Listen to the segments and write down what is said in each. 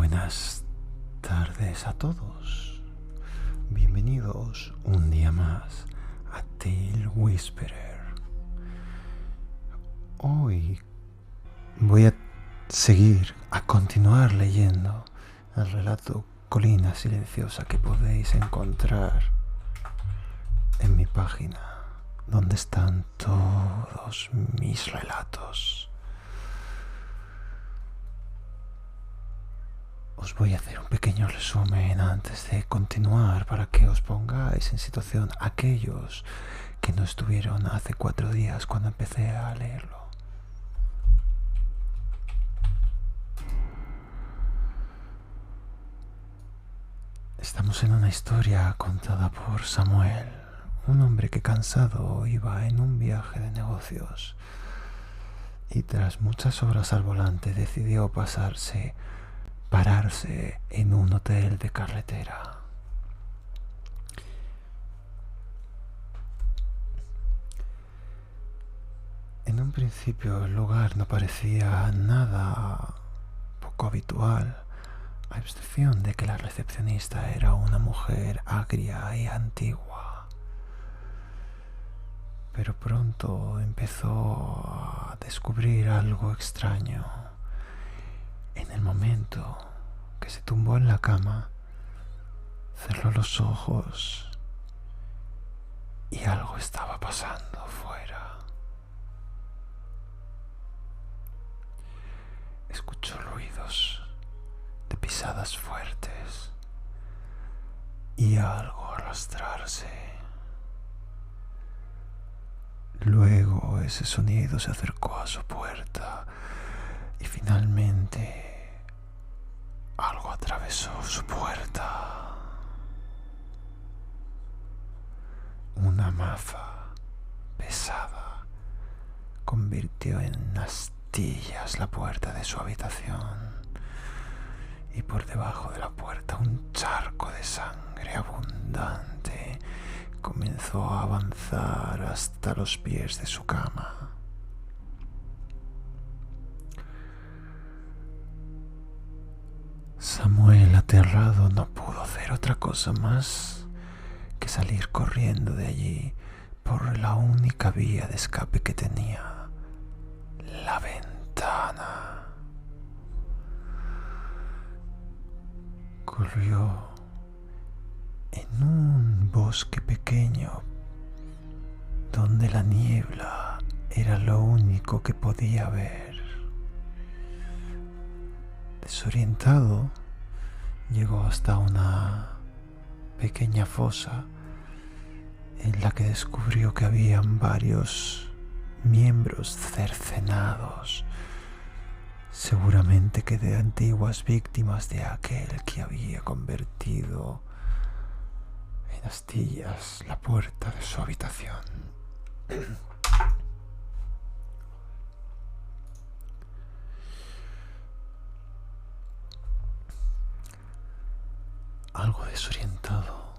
Buenas tardes a todos. Bienvenidos un día más a Tale Whisperer. Hoy voy a continuar leyendo el relato Colina Silenciosa que podéis encontrar en mi página, donde están todos mis relatos. Os voy a hacer un pequeño resumen antes de continuar para que os pongáis en situación aquellos que no estuvieron hace 4 días cuando empecé a leerlo. Estamos en una historia contada por Samuel, un hombre que cansado iba en un viaje de negocios y tras muchas horas al volante decidió pararse en un hotel de carretera. En un principio el lugar no parecía nada poco habitual, a excepción de que la recepcionista era una mujer agria y antigua. Pero pronto empezó a descubrir algo extraño. En el momento que se tumbó en la cama, cerró los ojos y algo estaba pasando fuera. Escuchó ruidos de pisadas fuertes y algo arrastrarse. Luego ese sonido se acercó a su puerta y finalmente algo atravesó su puerta. Una maza pesada convirtió en astillas la puerta de su habitación y por debajo de la puerta un charco de sangre abundante comenzó a avanzar hasta los pies de su cama. Samuel, aterrado, no pudo hacer otra cosa más que salir corriendo de allí por la única vía de escape que tenía, la ventana. Corrió en un bosque pequeño donde la niebla era lo único que podía ver. Desorientado, llegó hasta una pequeña fosa en la que descubrió que habían varios miembros cercenados, seguramente que de antiguas víctimas de aquel que había convertido en astillas la puerta de su habitación. Algo desorientado,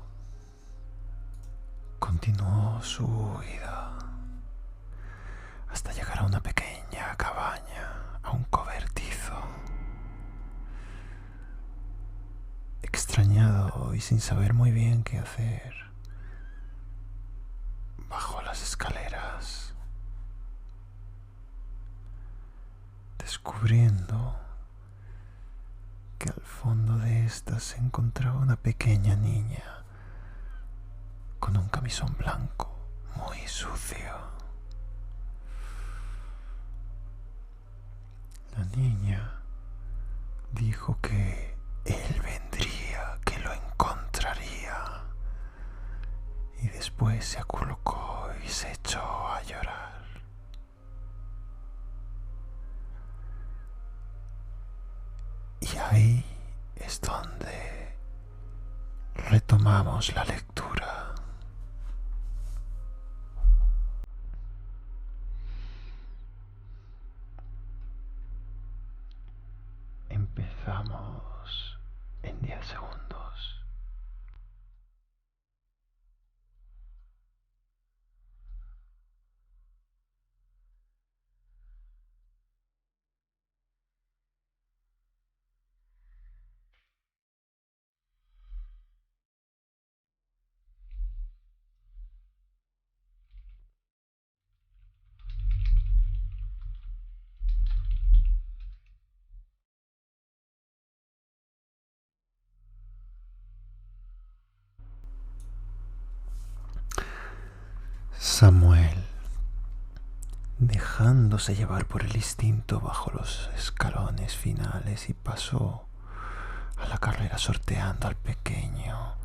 continuó su huida hasta llegar a una pequeña cabaña, a un cobertizo. Extrañado y sin saber muy bien qué hacer, bajó las escaleras, descubriendo que al fondo de estas se encontraba una pequeña niña con un camisón blanco muy sucio. La niña dijo que él vendría, que lo encontraría, y después se acurrucó y se echó a llorar. Y ahí es donde retomamos la lectura. Empezamos en 10 segundos. Samuel, dejándose llevar por el instinto, bajó los escalones finales y pasó a la carrera sorteando al pequeño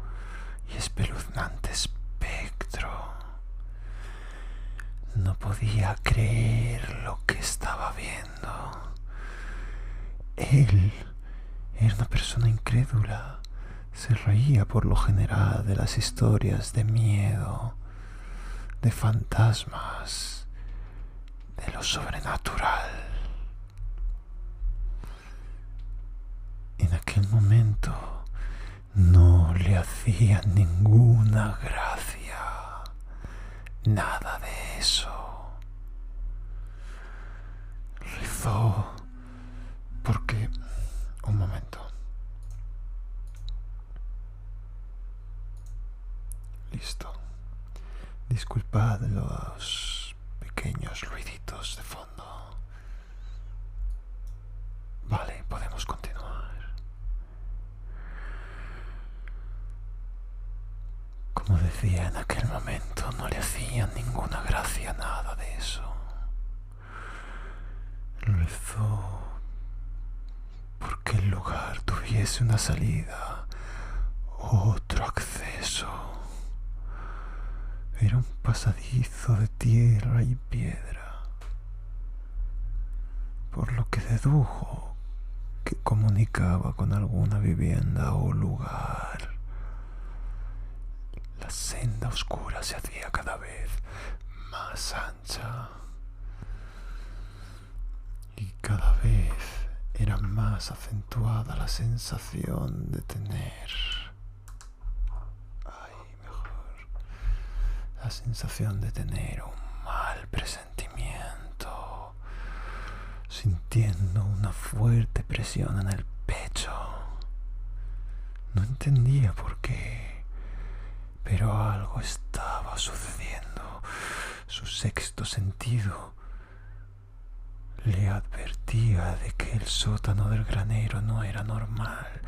y espeluznante espectro. No podía creer lo que estaba viendo. Él era una persona incrédula. Se reía por lo general de las historias de miedo, de fantasmas, de lo sobrenatural. En aquel momento no le hacía ninguna gracia. Nada de eso. Rezó porque... Un momento. Listo. Disculpad los pequeños ruiditos de fondo. Vale, podemos continuar. Como decía, en aquel momento no le hacía ninguna gracia nada de eso. Rezó porque el lugar tuviese una salida, otro acceso. Era un pasadizo de tierra y piedra, por lo que dedujo que comunicaba con alguna vivienda o lugar. La senda oscura se hacía cada vez más ancha y cada vez era más acentuada la sensación de tener... La sensación de tener un mal presentimiento, sintiendo una fuerte presión en el pecho. No entendía por qué, pero algo estaba sucediendo. Su sexto sentido le advertía de que el sótano del granero no era normal,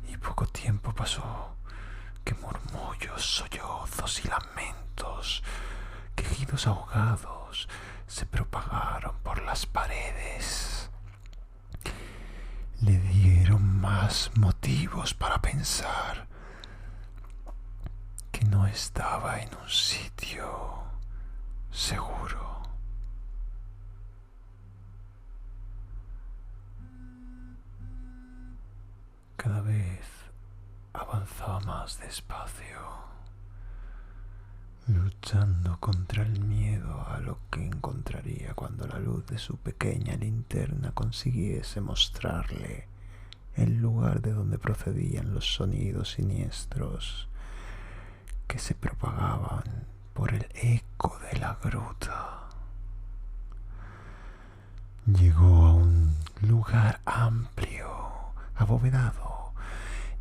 y poco tiempo pasó que murmullos, sollozos y lamentos, quejidos ahogados, se propagaron por las paredes. Le dieron más motivos para pensar que no estaba en un sitio seguro. Cada vez avanzaba más despacio, luchando contra el miedo a lo que encontraría cuando la luz de su pequeña linterna consiguiese mostrarle el lugar de donde procedían los sonidos siniestros que se propagaban por el eco de la gruta. Llegó a un lugar amplio, abovedado,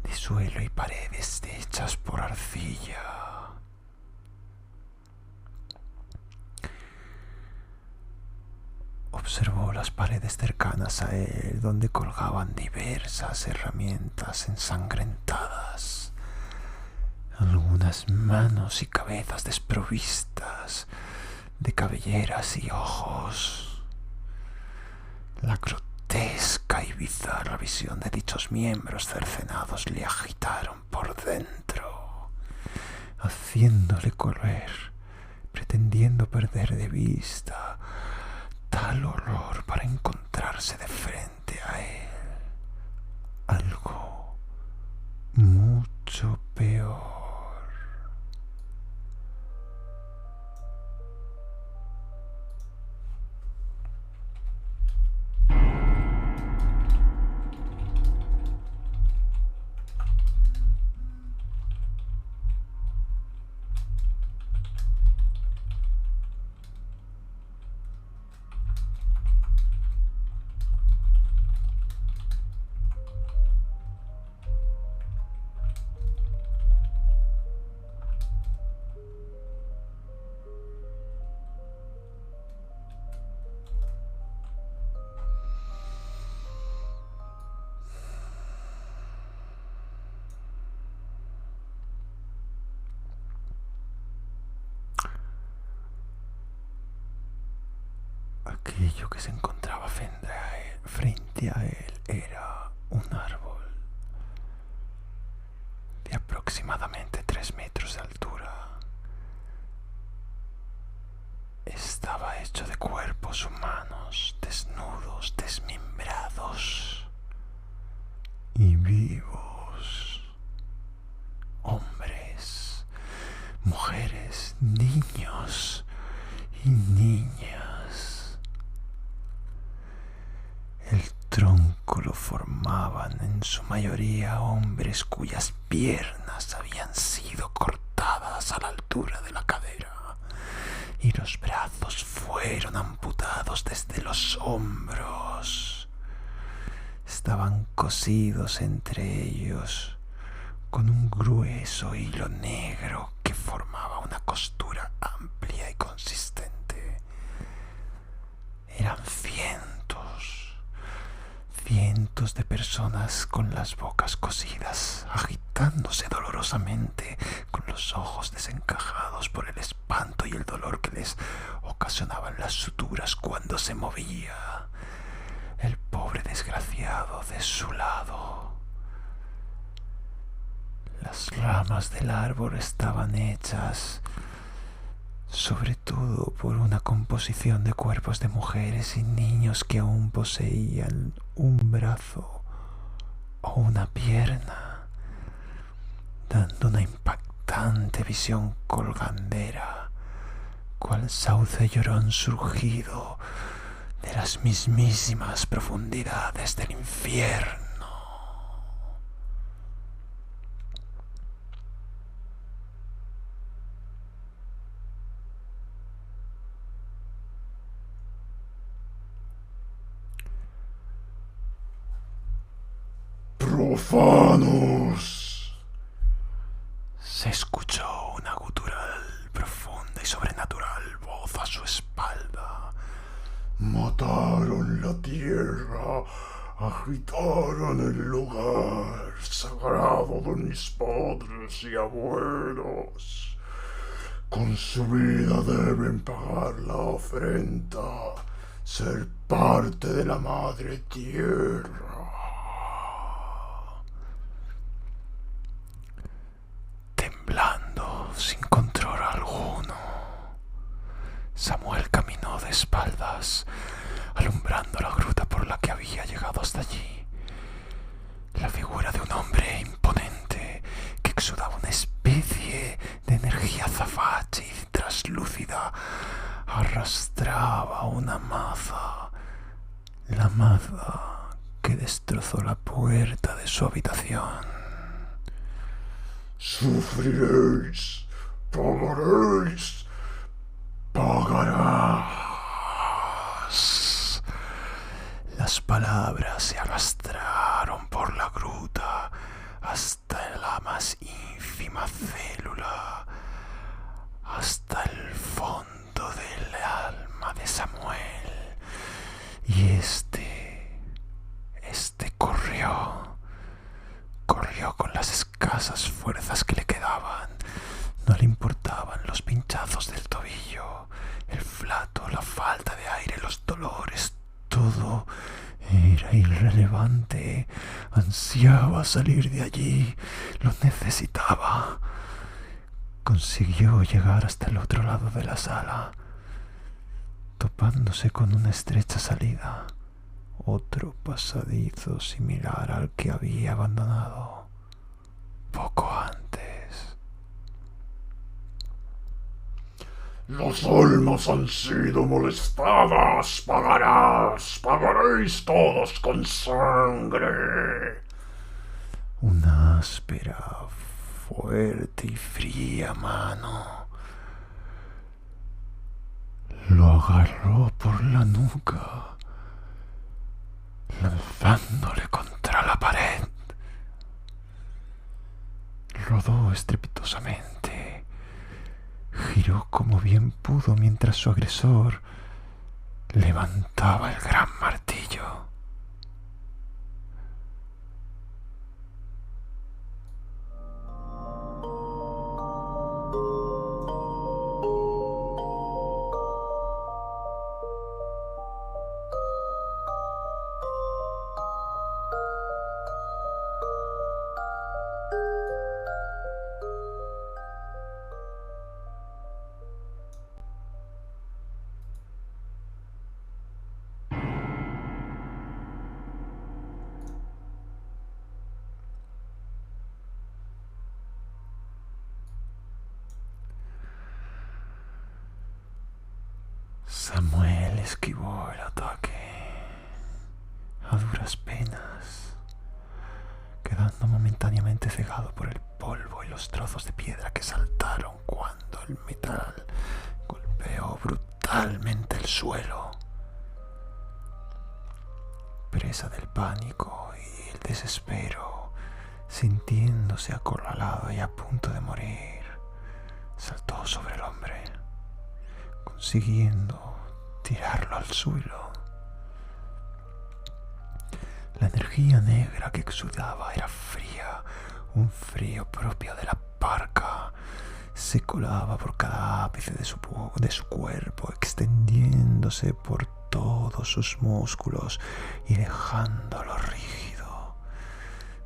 de suelo y paredes hechas por arcilla. Observó las paredes cercanas a él, donde colgaban diversas herramientas ensangrentadas, algunas manos y cabezas desprovistas de cabelleras y ojos. La grotesca y bizarra visión de dichos miembros cercenados le agitaron por dentro, haciéndole correr, pretendiendo perder de vista tal horror para encontrarse de frente a él algo mucho peor. Aquello que se encontraba frente a él era un árbol de aproximadamente 3 metros de altura. Estaba hecho de cuerpos humanos, desnudos, desmembrados y vivos. Hombres, mujeres, niños y niñas. El tronco lo formaban en su mayoría hombres cuyas piernas habían sido cortadas a la altura de la cadera y los brazos fueron amputados desde los hombros. Estaban cosidos entre ellos con un grueso hilo negro que formaba una costura amplia y consistente. Eran cientos de personas con las bocas cosidas, agitándose dolorosamente, con los ojos desencajados por el espanto y el dolor que les ocasionaban las suturas cuando se movía. El pobre desgraciado de su lado. Las ramas del árbol estaban hechas sobre todo por una composición de cuerpos de mujeres y niños que aún poseían un brazo o una pierna, dando una impactante visión colgandera, cual sauce llorón surgido de las mismísimas profundidades del infierno. ¡Profanos! Se escuchó una gutural, profunda y sobrenatural voz a su espalda. Mataron la tierra, agitaron el lugar sagrado de mis padres y abuelos. Con su vida deben pagar la ofrenda, ser parte de la madre tierra. Temblando sin control alguno, Samuel caminó de espaldas, alumbrando la gruta por la que había llegado hasta allí. La figura de un hombre imponente que exudaba una especie de energía azafache y traslúcida arrastraba una maza, la maza que destrozó la puerta de su habitación. Sufriréis, pagaréis, pagarás. Las palabras se arrastraron por la gruta hasta la más ínfima célula, hasta el fondo del alma de Samuel. Y este corrió con las escasas fuerzas que le quedaban. No le importaban los pinchazos del tobillo, el flato, la falta de aire, los dolores. Todo era irrelevante. Ansiaba salir de allí, lo necesitaba. Consiguió llegar hasta el otro lado de la sala, topándose con una estrecha salida, otro pasadizo similar al que había abandonado poco antes. Las almas han sido molestadas, pagaréis todos con sangre. Una áspera, fuerte y fría mano lo agarró por la nuca, lanzándole contra la pared. Rodó estrepitosamente, giró como bien pudo mientras su agresor levantaba el gran martillo. Samuel esquivó el ataque a duras penas, quedando momentáneamente cegado por el polvo y los trozos de piedra que saltaron cuando el metal golpeó brutalmente el suelo. Presa del pánico y el desespero, sintiéndose acorralado y a punto de morir, saltó sobre el hombre, consiguiendo tirarlo al suelo. La energía negra que exudaba era fría, un frío propio de la parca. Se colaba por cada ápice de su cuerpo, extendiéndose por todos sus músculos y dejándolo rígido.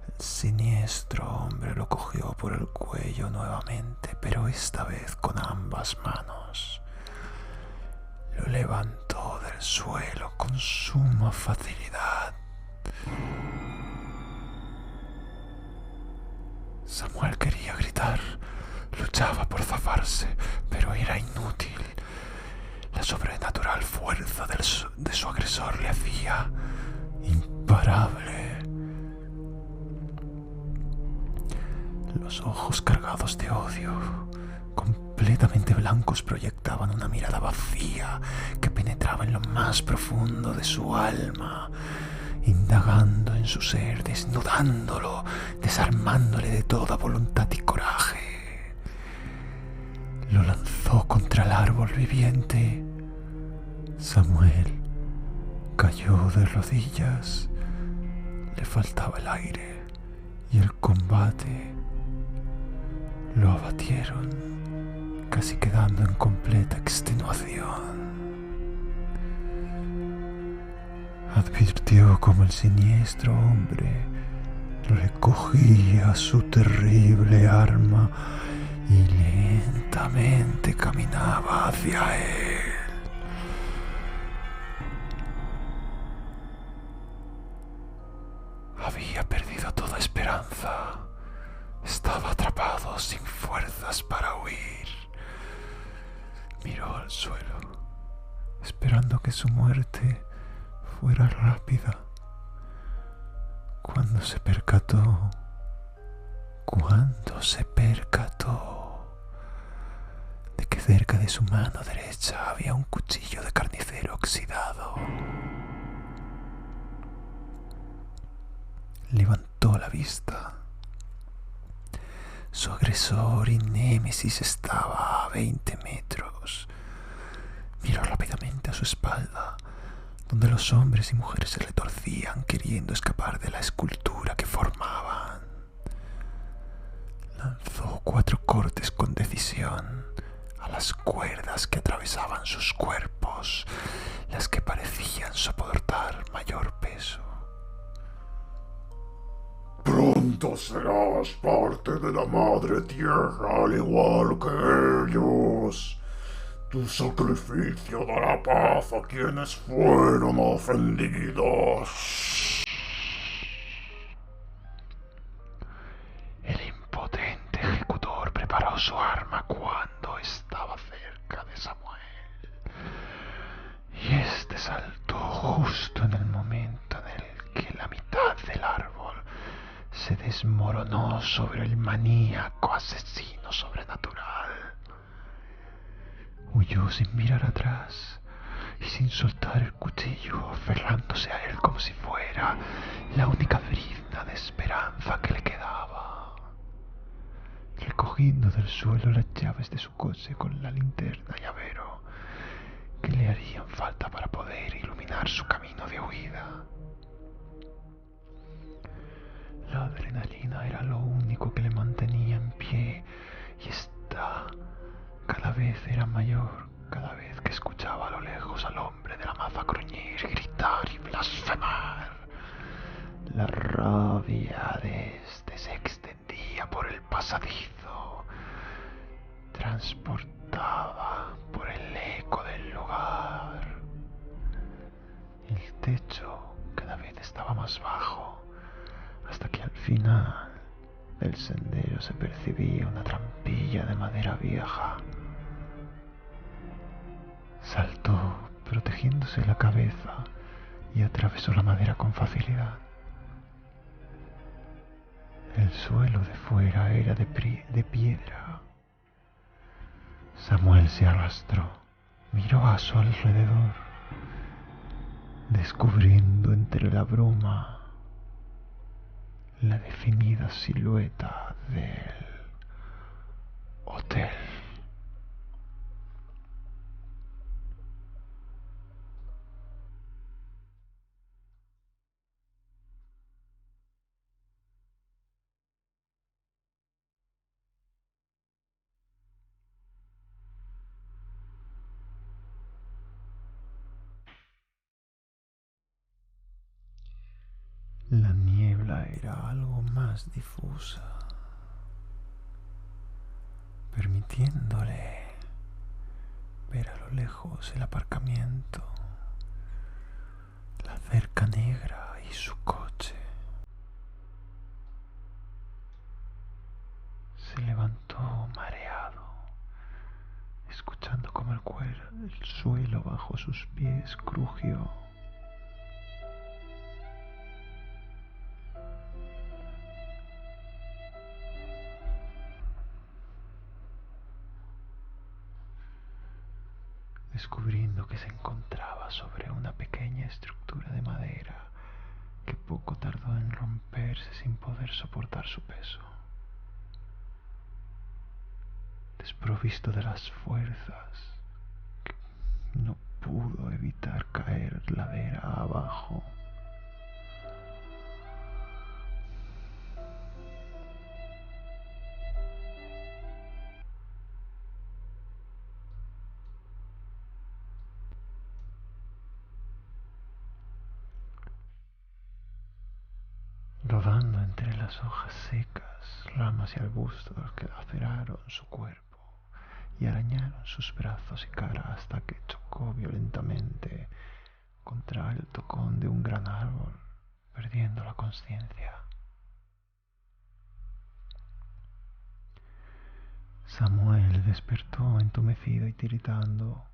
El siniestro hombre lo cogió por el cuello nuevamente, pero esta vez con ambas manos. Lo levantó del suelo con suma facilidad. Samuel quería gritar, luchaba por zafarse, pero era inútil. La sobrenatural fuerza de su agresor le hacía imparable. Los ojos cargados de odio, completamente blancos, proyectaban una mirada vacía que penetraba en lo más profundo de su alma, indagando en su ser, desnudándolo, desarmándole de toda voluntad y coraje. Lo lanzó contra el árbol viviente. Samuel cayó de rodillas. Le faltaba el aire y el combate. Lo abatieron, casi quedando en completa extenuación. Advirtió como el siniestro hombre recogía su terrible arma y lentamente caminaba hacia él. Había perdido toda esperanza. Estaba atrapado, sin fuerzas para huir. Miró al suelo, esperando que su muerte fuera rápida, cuando se percató de que cerca de su mano derecha había un cuchillo de carnicero oxidado. Levantó la vista. Su agresor y némesis estaba a 20 metros. Miró rápidamente a su espalda, donde los hombres y mujeres se retorcían queriendo escapar de la escultura que formaban. Lanzó 4 cortes con decisión a las cuerdas que atravesaban sus cuerpos, las que parecían soportar mayor peso. Pronto serás parte de la Madre Tierra al igual que ellos. Tu sacrificio dará paz a quienes fueron ofendidos. El impotente ejecutor preparó su arma cuando estaba cerca de Samuel. Y este saltó justo en el momento en el que la mitad del árbol se desmoronó sobre el maníaco asesino sobrenatural. Huyó sin mirar atrás y sin soltar el cuchillo, aferrándose a él como si fuera la única brizna de esperanza que le quedaba. Recogiendo del suelo las llaves de su coche con la linterna llavero que le harían falta para poder iluminar su camino de huida. La adrenalina era lo único que le mantenía en pie y esta cada vez era mayor, cada vez que escuchaba a lo lejos al hombre de la maza gruñir, gritar y blasfemar. La rabia de este se extendía por el pasadizo, transportada por el eco del lugar. El techo cada vez estaba más bajo, hasta que al final del sendero se percibía una trampilla de madera vieja. Saltó protegiéndose la cabeza, y atravesó la madera con facilidad. El suelo de fuera era de piedra. Samuel se arrastró, miró a su alrededor, descubriendo entre la bruma la definida silueta del hotel. La niebla era algo más difusa, permitiéndole ver a lo lejos el aparcamiento, la cerca negra y su coche. Se levantó mareado, escuchando como el suelo bajo sus pies crujió. Descubriendo que se encontraba sobre una pequeña estructura de madera que poco tardó en romperse sin poder soportar su peso. Desprovisto de las fuerzas, no pudo evitar caer ladera abajo. Rodando entre las hojas secas, ramas y arbustos que laceraron su cuerpo y arañaron sus brazos y cara hasta que chocó violentamente contra el tocón de un gran árbol, perdiendo la conciencia. Samuel despertó entumecido y tiritando,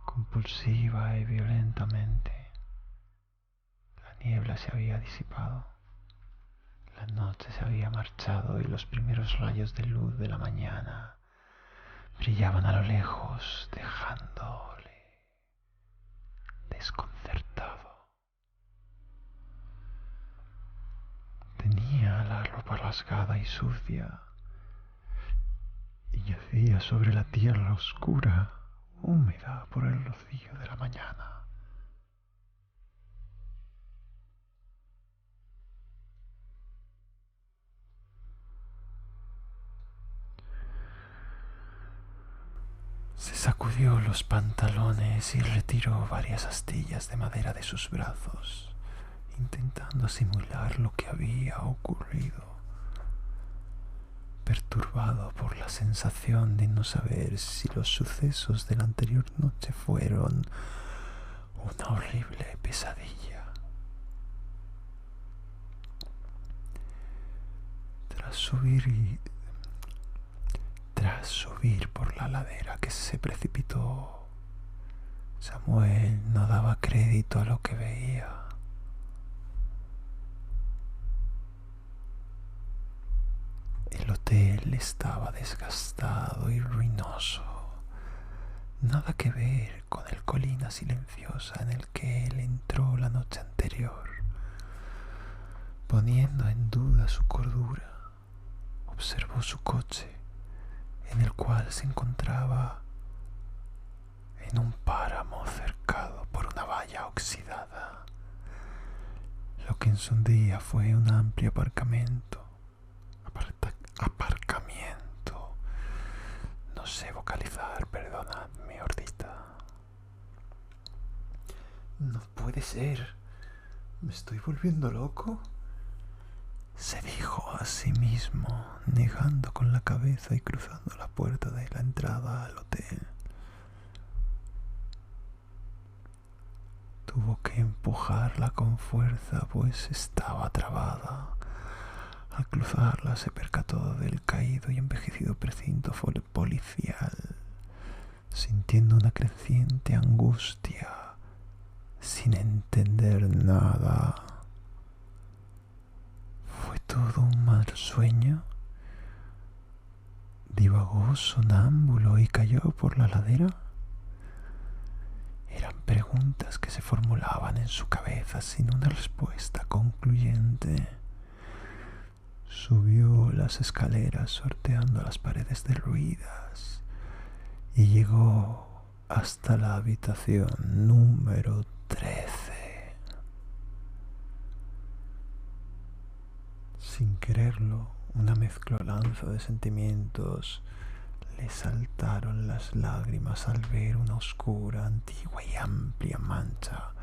compulsiva y violentamente. La niebla se había disipado, la noche se había marchado y los primeros rayos de luz de la mañana brillaban a lo lejos, dejándole desconcertado. Tenía la ropa rasgada y sucia y yacía sobre la tierra oscura, húmeda por el rocío de la mañana. Se sacudió los pantalones y retiró varias astillas de madera de sus brazos, intentando simular lo que había ocurrido, perturbado por la sensación de no saber si los sucesos de la anterior noche fueron una horrible pesadilla. Tras subir por la ladera que se precipitó, Samuel no daba crédito a lo que veía. El hotel estaba desgastado y ruinoso, nada que ver con el colina silenciosa en el que él entró la noche anterior. Poniendo en duda su cordura, observó su coche, en el cual se encontraba en un páramo cercado por una valla oxidada, lo que en su día fue un amplio aparcamiento. No sé vocalizar, perdonadme, Ordita. No puede ser. ¿Me estoy volviendo loco? Se dijo a sí mismo, negando con la cabeza y cruzando la puerta de la entrada al hotel. Tuvo que empujarla con fuerza, pues estaba trabada. Al cruzarla se percató del caído y envejecido precinto policial. sintiendo una creciente angustia, sin entender nada. ¿Fue todo un mal sueño? ¿Divagó sonámbulo y cayó por la ladera? Eran preguntas que se formulaban en su cabeza sin una respuesta concluyente. Subió las escaleras sorteando las paredes derruidas y llegó hasta la habitación número 13. Sin quererlo, una mezclolanza de sentimientos le saltaron las lágrimas al ver una oscura, antigua y amplia mancha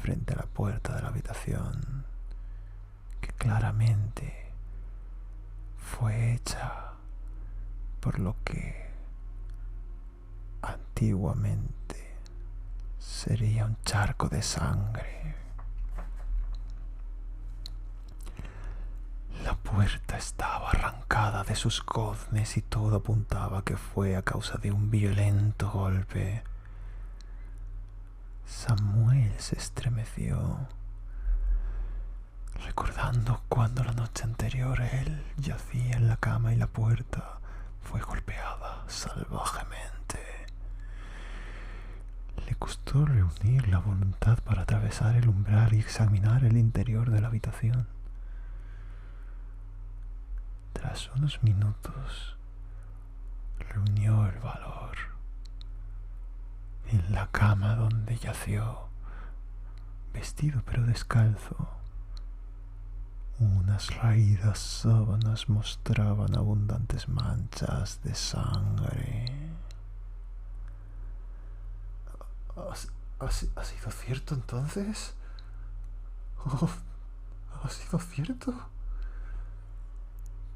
frente a la puerta de la habitación, que claramente fue hecha por lo que antiguamente sería un charco de sangre. La puerta estaba arrancada de sus goznes y todo apuntaba que fue a causa de un violento golpe. Samuel se estremeció, recordando cuando la noche anterior él yacía en la cama y la puerta fue golpeada salvajemente. Le costó reunir la voluntad para atravesar el umbral y examinar el interior de la habitación. Tras unos minutos, reunió el valor. En la cama donde yació, vestido pero descalzo, unas raídas sábanas mostraban abundantes manchas de sangre. ¿Ha sido cierto entonces? Oh, ¿ha sido cierto?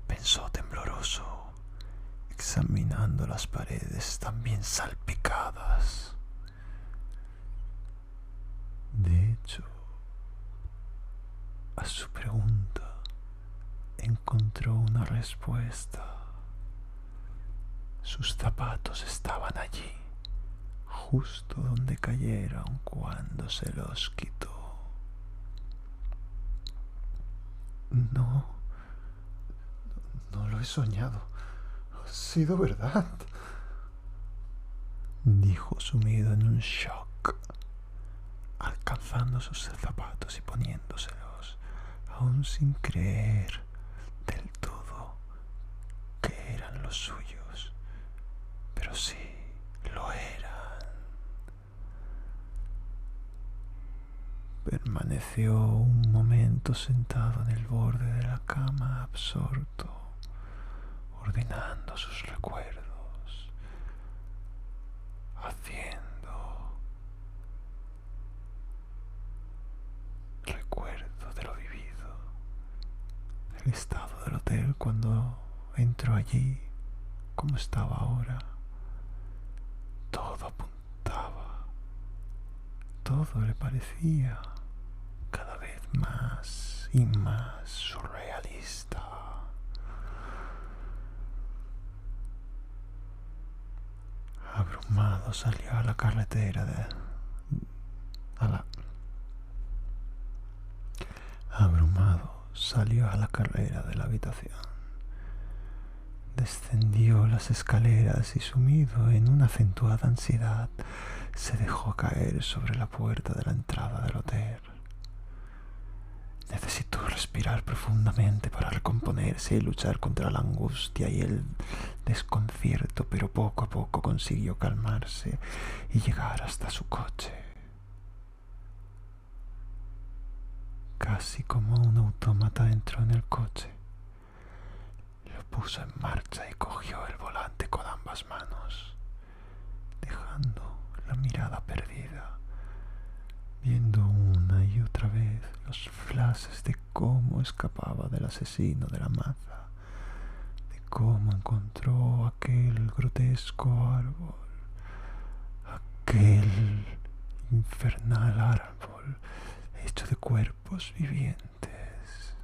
Pensó tembloroso, examinando las paredes también salpicadas. De hecho, a su pregunta encontró una respuesta. Sus zapatos estaban allí, justo donde cayeron cuando se los quitó. No lo he soñado. Ha sido verdad, dijo sumido en un shock, alcanzando sus zapatos y poniéndoselos, aún sin creer del todo que eran los suyos, pero sí lo eran. Permaneció un momento sentado en el borde de la cama, absorto, ordenando sus recuerdos, haciendo recuerdo de lo vivido, el estado del hotel cuando entró allí, como estaba ahora. Todo apuntaba, todo le parecía cada vez más y más surrealista. Abrumado salió a la carretera carrera de la habitación. Descendió las escaleras y, sumido en una acentuada ansiedad, se dejó caer sobre la puerta de la entrada del hotel. Necesitó respirar profundamente para recomponerse y luchar contra la angustia y el desconcierto, pero poco a poco consiguió calmarse y llegar hasta su coche. Casi como un autómata entró en el coche, lo puso en marcha y cogió el volante con ambas manos, dejando la mirada perdida, viendo una y otra vez los flashes de cómo escapaba del asesino de la maza, de cómo encontró aquel grotesco árbol, aquel infernal árbol hecho de cuerpos vivientes.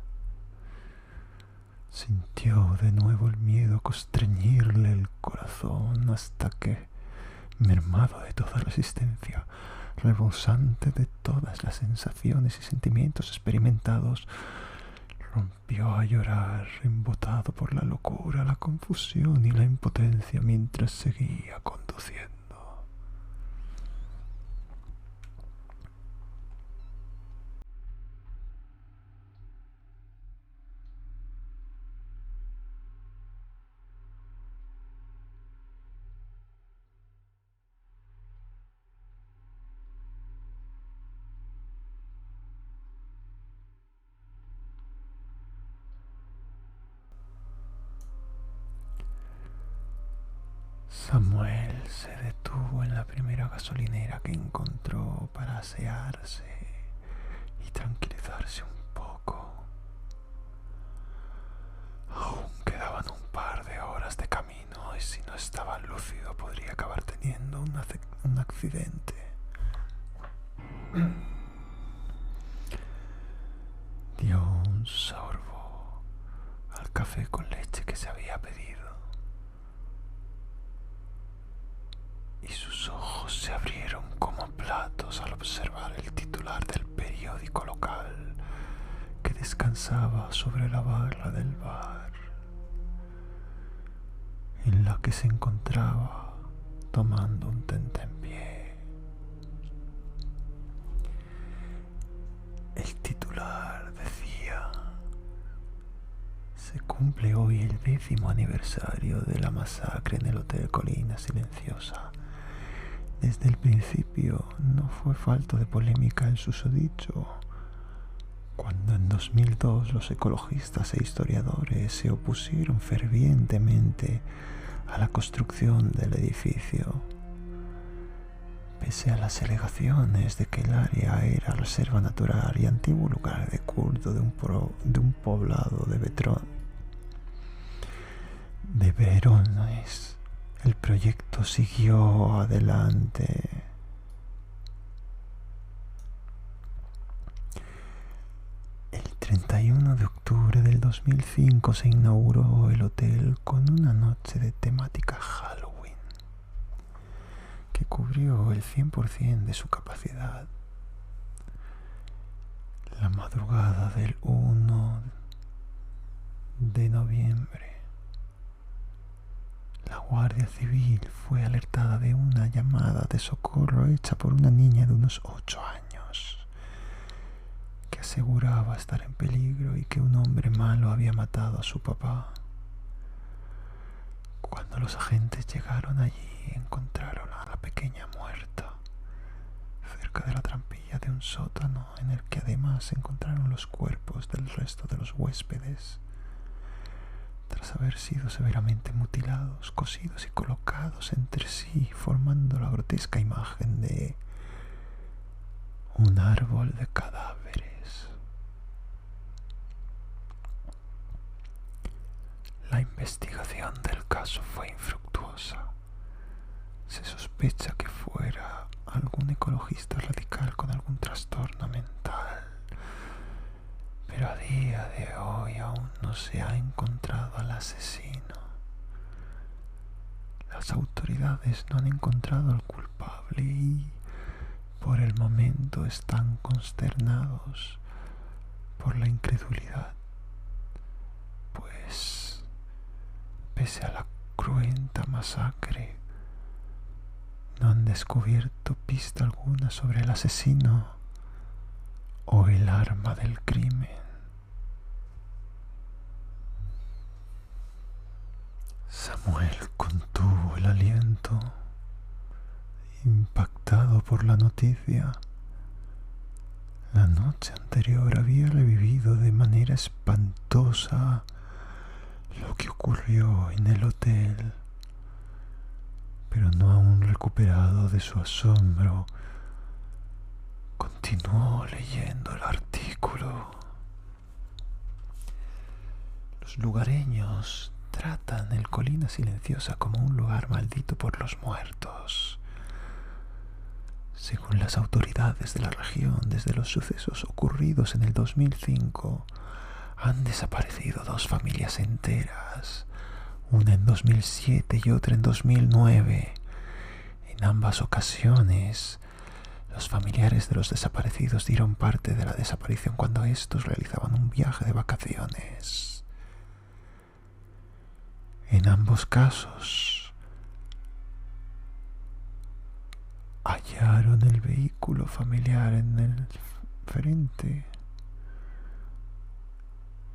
Sintió de nuevo el miedo constreñirle el corazón hasta que mermado de toda resistencia, rebosante de todas las sensaciones y sentimientos experimentados, rompió a llorar, embotado por la locura, la confusión y la impotencia mientras seguía conduciendo. Samuel se detuvo en la primera gasolinera que encontró para asearse y tranquilizarse un poco. Aún quedaban un par de horas de camino y si no estaba lúcido podría acabar teniendo un accidente. Dio un sorbo al café con leche que se había pedido y sus ojos se abrieron como platos al observar el titular del periódico local que descansaba sobre la barra del bar, en la que se encontraba tomando un tentempié. El titular decía: se cumple hoy el 10º aniversario de la masacre en el Hotel Colina Silenciosa. Desde el principio no fue falto de polémica el susodicho. Cuando en 2002 los ecologistas e historiadores se opusieron fervientemente a la construcción del edificio, pese a las alegaciones de que el área era reserva natural y antiguo lugar de culto de un poblado de Verones, el proyecto siguió adelante. El 31 de octubre del 2005 se inauguró el hotel con una noche de temática Halloween que cubrió el 100% de su capacidad. La madrugada del 1 de noviembre, la Guardia Civil fue alertada de una llamada de socorro hecha por una niña de unos 8 años que aseguraba estar en peligro y que un hombre malo había matado a su papá. Cuando los agentes llegaron allí, encontraron a la pequeña muerta cerca de la trampilla de un sótano en el que además se encontraron los cuerpos del resto de los huéspedes, tras haber sido severamente mutilados, cosidos y colocados entre sí, formando la grotesca imagen de un árbol de cadáveres. La investigación del caso fue infructuosa. Se sospecha que fuera algún ecologista radical con algún trastorno mental, pero a día de hoy aún no se ha encontrado al asesino. Las autoridades no han encontrado al culpable y por el momento están consternados por la incredulidad, pues pese a la cruenta masacre no han descubierto pista alguna sobre el asesino o el arma del crimen. Samuel contuvo el aliento, impactado por la noticia. La noche anterior había revivido de manera espantosa lo que ocurrió en el hotel, pero no aún recuperado de su asombro, continuó leyendo el artículo. Los lugareños tratan el Colina Silenciosa como un lugar maldito por los muertos. Según las autoridades de la región, desde los sucesos ocurridos en el 2005, han desaparecido 2 familias enteras, una en 2007 y otra en 2009, En ambas ocasiones, los familiares de los desaparecidos dieron parte de la desaparición cuando estos realizaban un viaje de vacaciones. En ambos casos, hallaron el vehículo familiar en el frente,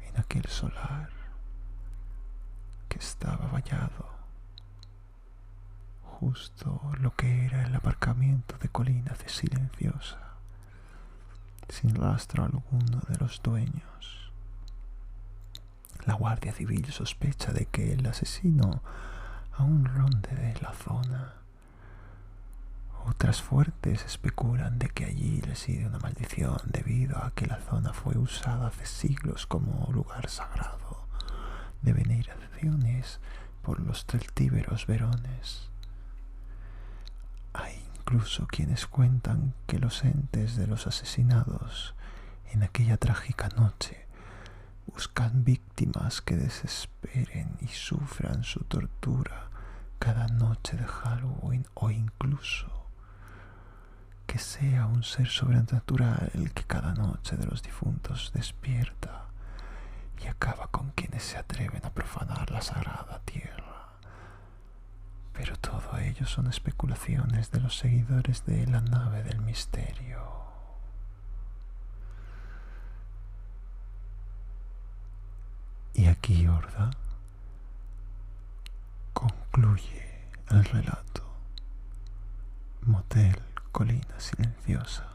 en aquel solar que estaba vallado, justo lo que era el aparcamiento de Colina Silenciosa, sin rastro alguno de los dueños. La Guardia Civil sospecha de que el asesino aún ronde de la zona. Otras fuertes especulan de que allí reside una maldición debido a que la zona fue usada hace siglos como lugar sagrado de veneraciones por los celtíberos verones. Hay incluso quienes cuentan que los entes de los asesinados en aquella trágica noche buscan víctimas que desesperen y sufran su tortura cada noche de Halloween, o incluso que sea un ser sobrenatural el que cada noche de los difuntos despierta y acaba con quienes se atreven a profanar la sagrada tierra. Pero todo ello son especulaciones de los seguidores de la nave del misterio. Y aquí Horda concluye el relato Motel Colina Silenciosa.